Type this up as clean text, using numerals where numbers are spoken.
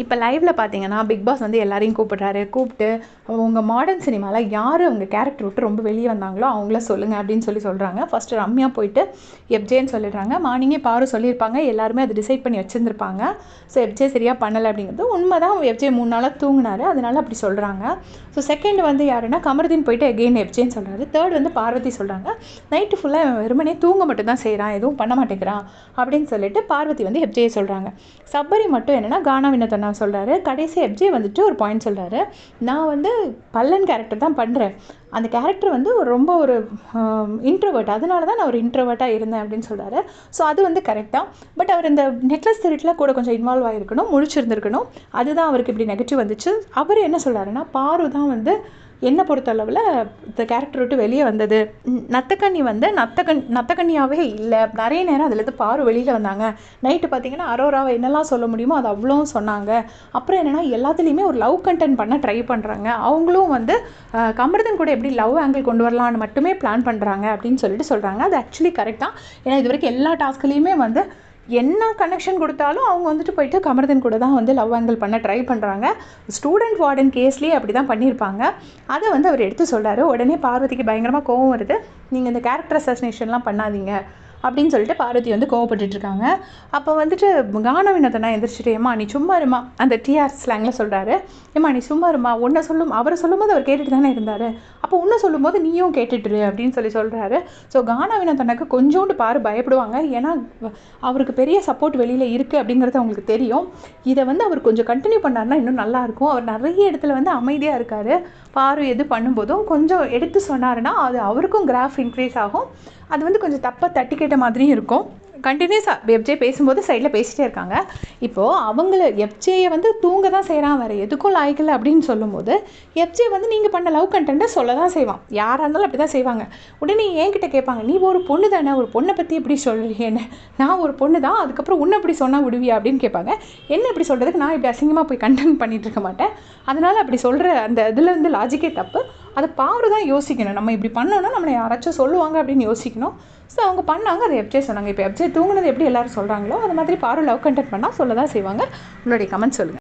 இப்போ லைவ்ல பார்த்தீங்கன்னா பிக் பாஸ் வந்து எல்லாரையும் கூப்பிடுறாரு. கூப்பிட்டு உங்கள் மாடர்ன் சினிமாவில் யார் அவங்க கேரக்டர் விட்டு ரொம்ப வெளியே வந்தாங்களோ அவங்கள சொல்லுங்கள் அப்படின்னு சொல்கிறாங்க. ஃபஸ்ட்டு ரம்யா போயிட்டு எஃப்ஜேன்னு சொல்லிடுறாங்க. மார்னிங்கே பாரு சொல்லியிருப்பாங்க, எல்லாருமே அது டிசைட் பண்ணி வச்சுருந்துருப்பாங்க. ஸோ எஃப்ஜே சரியாக பண்ணலை அப்படிங்கிறது உண்மை தான். எஃப்ஜே 3 நாளாக தூங்கினாரு, அதனால அப்படி சொல்கிறாங்க. ஸோ செகண்ட் வந்து யாருன்னா கமருதீன் போயிட்டு எகெயின் எஃப்ஜேன்னு சொல்கிறாரு. தேர்ட் வந்து பார்வதி சொல்கிறாங்க, நைட்டு ஃபுல்லாக வெறுமனே தூங்க மட்டும் தான் செய்கிறான், எதுவும் பண்ண மாட்டேங்கிறான் அப்படின்னு சொல்லிட்டு பார்வதி வந்து எஃப்ஜே சொல்கிறாங்க. சபரி மட்டும் என்னென்னா கானா வினோதனா சொல்கிறாரு. கடைசி எஃப்ஜே வந்துட்டு ஒரு பாயிண்ட் சொல்கிறாரு, நான் வந்து பல்லன் கேரக்டர் தான் பண்ணுறேன், அந்த கேரக்டர் வந்து ரொம்ப ஒரு இன்ட்ரோவர்ட், அதனால தான் நான் ஒரு இன்ட்ரோவர்ட்டாக இருந்தேன் அப்படின்னு சொல்கிறாரு. ஸோ அது வந்து கரெக்டாக. பட் அவர் இந்த நெக்லஸ் திருட்டில் கூட கொஞ்சம் இன்வால்வ் ஆகிருக்கணும், முழிச்சிருந்துருக்கணும். அதுதான் அவருக்கு இப்படி நெகட்டிவ் வந்துச்சு. அவர் என்ன சொல்கிறாருன்னா, பாரு தான் வந்து என்னை பொறுத்தளவில் இந்த கேரக்டர் விட்டு வெளியே வந்தது. நத்தக்கண்ணி வந்து நத்தக்கண்ணியாகவே இல்லை, நிறைய நேரம் அதுலேருந்து பாரு வெளியில் வந்தாங்க. நைட்டு பார்த்தீங்கன்னா அரோராவை என்னெல்லாம் சொல்ல முடியுமோ அது அவ்வளோ சொன்னாங்க. அப்புறம் என்னென்னா எல்லாத்துலேயுமே ஒரு லவ் கண்டென்ட் பண்ண ட்ரை பண்ணுறாங்க. அவங்களும் வந்து கமருதன் கூட எப்படி லவ் ஆங்கிள் கொண்டு வரலான்னு மட்டுமே பிளான் பண்ணுறாங்க அப்படின்னு சொல்கிறாங்க. அது ஆக்சுவலி கரெக்ட் தான். ஏன்னா இது வரைக்கும் எல்லா டாஸ்க்லேயுமே வந்து என்ன கனெக்ஷன் கொடுத்தாலும் அவங்க வந்துட்டு போயிட்டு கமருதன் கூட தான் வந்து லவ் ஆங்கிள் பண்ண ட்ரை பண்ணுறாங்க. ஸ்டூடெண்ட் வார்டன் கேஸ்லேயே அப்படி தான் பண்ணியிருப்பாங்க. அதை வந்து அவர் எடுத்து சொல்கிறாரு. உடனே பார்வதிக்கு பயங்கரமாக கோவம் வருது. நீங்கள் இந்த கேரக்டர் அசாசினேஷன்லாம் பண்ணாதீங்க அப்படின்னு சொல்லிட்டு பார்வதி வந்து கோவப்பட்டுட்ருக்காங்க. அப்போ வந்துட்டு கானா வினோதனா எந்திரிச்சிட்டு, ஏம்மா நீ சும்மா இருமா, அந்த டிஆர் ஸ்லாங்கில் சொல்கிறாரு, ஏம்மா நீ சும்மா இருமா, உன்னை அவரை சொல்லும்போது அவர் கேட்டுட்டு தானே இருந்தார், அப்போ உன்னை சொல்லும்போது நீயும் கேட்டுட்டுரு அப்படின்னு சொல்கிறாரு. ஸோ கானா வினோதனாக்கு கொஞ்சோண்டு பாரு பயப்படுவாங்க. ஏன்னா அவருக்கு பெரிய சப்போர்ட் வெளியில் இருக்குது அப்படிங்கிறது அவங்களுக்கு தெரியும். இதை வந்து அவர் கொஞ்சம் கண்டினியூ பண்ணார்னா இன்னும் நல்லாயிருக்கும். அவர் நிறைய இடத்துல வந்து அமைதியாக இருக்கார். பாரு எது பண்ணும்போதும் கொஞ்சம் எடுத்து சொன்னாருன்னா அது அவருக்கும் கிராஃப் இன்க்ரீஸ் ஆகும். அது வந்து கொஞ்சம் தப்பாக தட்டி கேட்ட மாதிரியும் இருக்கும். கண்டினியூஸாக எஃப்ஜே பேசும்போது சைடில் பேசிகிட்டே இருக்காங்க. இப்போது அவங்கள எஃப்ஜேயை வந்து தூங்க தான் செய்கிறான், வேறு எதுக்கும் லாய்க்கலை அப்படின்னு சொல்லும்போது எஃப்ஜே வந்து நீங்கள் பண்ண லவ் கண்டென்ட்டை சொல்ல தான் செய்வான். யாராக இருந்தாலும் அப்படி தான் செய்வாங்க. உடனே என்கிட்ட கேட்பாங்க, நீ ஒரு பொண்ணு தானே, ஒரு பொண்ணை பற்றி எப்படி சொல்கிறீன்னு. நான் ஒரு பொண்ணு தான், அதுக்கப்புறம் உன்னை இப்படி சொன்னால் விடுவியா அப்படின்னு கேட்பாங்க. என்ன இப்படி சொல்கிறதுக்கு நான் இப்படி அசிங்கமாக போய் கண்டென்ட் பண்ணிகிட்டு இருக்க மாட்டேன். அதனால் அப்படி சொல்கிற அந்த இதில் வந்து லாஜிக்கே தப்பு. அதை பாரு தான் யோசிக்கணும். நம்ம இப்படி பண்ணோன்னா நம்மளை யாராச்சும் சொல்லுவாங்க அப்படின்னு யோசிக்கணும். ஸோ அவங்க பண்ணாங்க, அதை எஃப்ஜே சொன்னாங்க. இப்போ எஃப்ஜே தூங்குனது எப்படி எல்லாரும் சொல்கிறாங்களோ அது மாதிரி பாரு லவ் கண்டென்ட் பண்ணால் சொல்ல தான் செய்வாங்க. உங்களுடைய கமெண்ட் சொல்லுங்கள்.